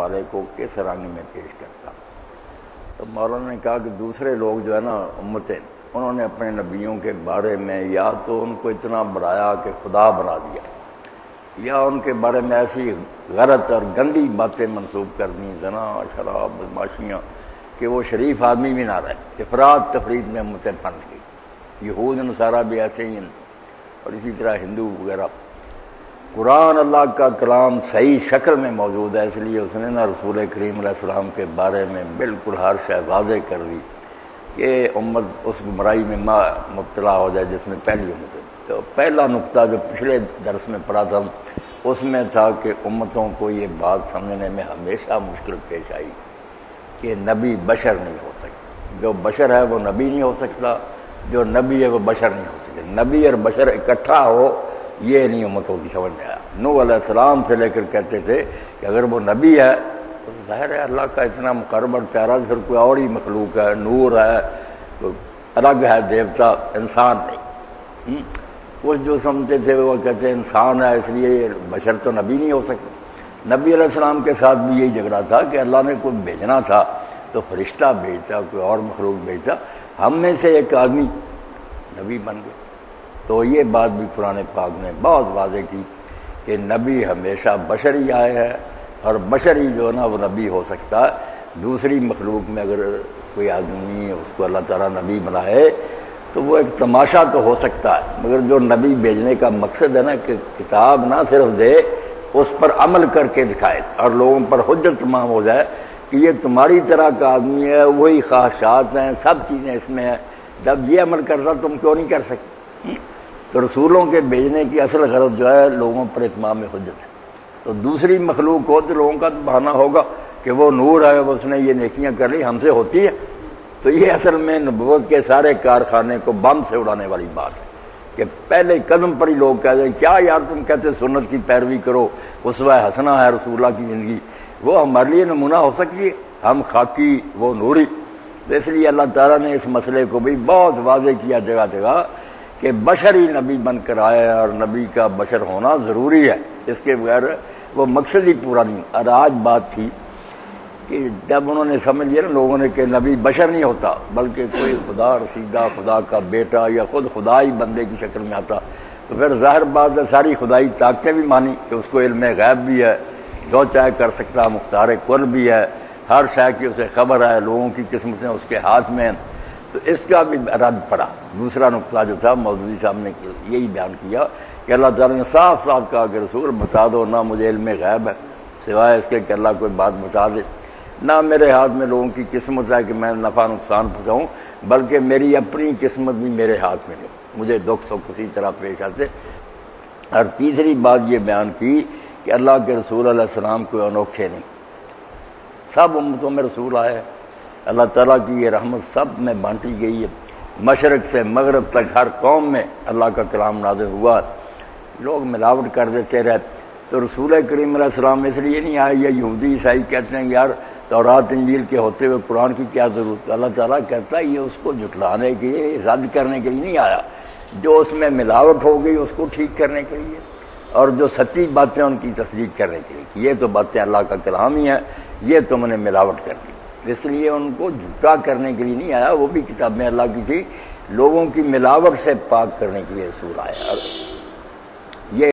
والے کو کس رنگ میں پیش کرتا. تو مولانا نے کہا کہ دوسرے لوگ جو ہے نا امتیں، انہوں نے اپنے نبیوں کے بارے میں یا تو ان کو اتنا بڑھایا کہ خدا بنا دیا، یا ان کے بارے میں ایسی غلط اور گندی باتیں منسوب کر دیں، زنا، شراب، بدماشیاں، کہ وہ شریف آدمی بھی نہ رہے. افراد تفرید میں امتیں پھنس گئی. یہود نصارہ بھی ایسے ہی ہیں، اور اسی طرح ہندو وغیرہ. قرآن اللہ کا کلام صحیح شکل میں موجود ہے، اس لیے اس نے نا رسول کریم علیہ السلام کے بارے میں بالکل ہر شے واضح کر دی کہ امت اس گمراہی میں مبتلا ہو جائے جس میں پہلی امت ہے. تو پہلا نقطہ جو پچھلے درس میں پڑھا تھا اس میں تھا کہ امتوں کو یہ بات سمجھنے میں ہمیشہ مشکل پیش آئی کہ نبی بشر نہیں ہو سکتا. جو بشر ہے وہ نبی نہیں ہو سکتا، جو نبی ہے وہ بشر نہیں ہو سکتا. نبی اور بشر اکٹھا ہو یہ نہیں امتوں کی سمجھ میں آیا. نوح علیہ السلام سے لے کر کہتے تھے کہ اگر وہ نبی ہے تو ظاہر ہے اللہ کا اتنا مقرب اور پیارا، پھر کوئی اور ہی مخلوق ہے، نور ہے، تو الگ ہے، دیوتا، انسان نہیں. کچھ جو سمجھتے تھے وہ کہتے ہیں انسان ہے اس لیے بشر تو نبی نہیں ہو سکتا. نبی علیہ السلام کے ساتھ بھی یہی جھگڑا تھا کہ اللہ نے کوئی بھیجنا تھا تو فرشتہ بھیجتا، کوئی اور مخلوق بھیجتا، ہم میں سے ایک آدمی نبی بن گئے. تو یہ بات بھی قرآن پاک نے بہت واضح کی کہ نبی ہمیشہ بشر ہی آئے ہے، اور بشر ہی جو ہے نا وہ نبی ہو سکتا ہے. دوسری مخلوق میں اگر کوئی آدمی اس کو اللہ تعالیٰ نبی بنائے تو وہ ایک تماشا تو ہو سکتا ہے، مگر جو نبی بھیجنے کا مقصد ہے نا کہ کتاب نہ صرف دے، اس پر عمل کر کے دکھائے اور لوگوں پر حجت تمام ہو جائے کہ یہ تمہاری طرح کا آدمی ہے، وہی خواہشات ہیں، سب چیزیں اس میں ہیں، جب یہ عمل کر رہا تم کیوں نہیں کر سکتے. تو رسولوں کے بھیجنے کی اصل غرض جو ہے لوگوں پر اتمام حجت ہے. تو دوسری مخلوق ہو تو لوگوں کا تو بہانہ ہوگا کہ وہ نور ہے، اس نے یہ نیکیاں کر لی، ہم سے ہوتی ہے. تو یہ اصل میں نبوت کے سارے کارخانے کو بم سے اڑانے والی بات ہے کہ پہلے قدم پر ہی لوگ کہتے ہیں کیا یار تم کہتے سنت کی پیروی کرو، اسوہ حسنہ ہے رسول اللہ کی زندگی، وہ ہمارے لیے نمونہ ہو سکتی ہے، ہم خاکی وہ نوری. تو اس لیے اللہ تعالیٰ نے اس مسئلے کو بھی بہت واضح کیا جگہ جگہ کہ بشر ہی نبی بن کر آئے اور نبی کا بشر ہونا ضروری ہے، اس کے بغیر وہ مقصد ہی پورا نہیں. اور آج بات تھی کہ جب انہوں نے سمجھ لیا نا لوگوں نے کہ نبی بشر نہیں ہوتا بلکہ کوئی خدا رسیدہ، خدا کا بیٹا یا خود خدا ہی بندے کی شکل میں آتا، تو پھر ظاہر بات ہے ساری خدائی طاقتیں بھی مانی کہ اس کو علم غیب بھی ہے، جو چاہے کر سکتا، مختار کل بھی ہے، ہر شے کی اسے خبر ہے، لوگوں کی قسمتیں اس کے ہاتھ میں ہیں. تو اس کا بھی رد پڑا. دوسرا نقطہ جو تھا مودودی صاحب نے یہی بیان کیا کہ اللہ تعالیٰ نے صاف صاف کہا کہ رسول بتا دو نہ مجھے علم غیب ہے سوائے اس کے کہ اللہ کوئی بات بتا دے، نہ میرے ہاتھ میں لوگوں کی قسمت ہے کہ میں نفع نقصان پہنچاؤں، بلکہ میری اپنی قسمت بھی میرے ہاتھ میں نہیں، مجھے دکھ سکھ اسی طرح پیش آتے. اور تیسری بات یہ بیان کی کہ اللہ کے رسول علیہ السلام کوئی انوکھے نہیں، سب امتوں میں رسول آئے، اللہ تعالیٰ کی یہ رحمت سب میں بانٹی گئی ہے، مشرق سے مغرب تک ہر قوم میں اللہ کا کلام نازل ہوا. لوگ ملاوٹ کر دیتے رہے. تو رسول کریم علیہ السلام اس لیے نہیں آئے، یا یہودی عیسائی کہتے ہیں یار تورات انجیل کے ہوتے ہوئے قرآن کی کیا ضرورت. اللہ تعالیٰ کہتا ہے یہ اس کو جھٹلانے کے لیے، رد کرنے کے لیے نہیں آیا، جو اس میں ملاوٹ ہو گئی اس کو ٹھیک کرنے کے لیے، اور جو سچی باتیں ان کی تصدیق کرنے کے لیے. یہ تو باتیں اللہ کا کلام ہی ہیں، یہ تم نے ملاوٹ کر دی، اس لیے ان کو جھوٹا کرنے کے لیے نہیں آیا. وہ بھی کتاب میں اللہ کی تھی، لوگوں کی ملاوٹ سے پاک کرنے کے لیے رسول آیا.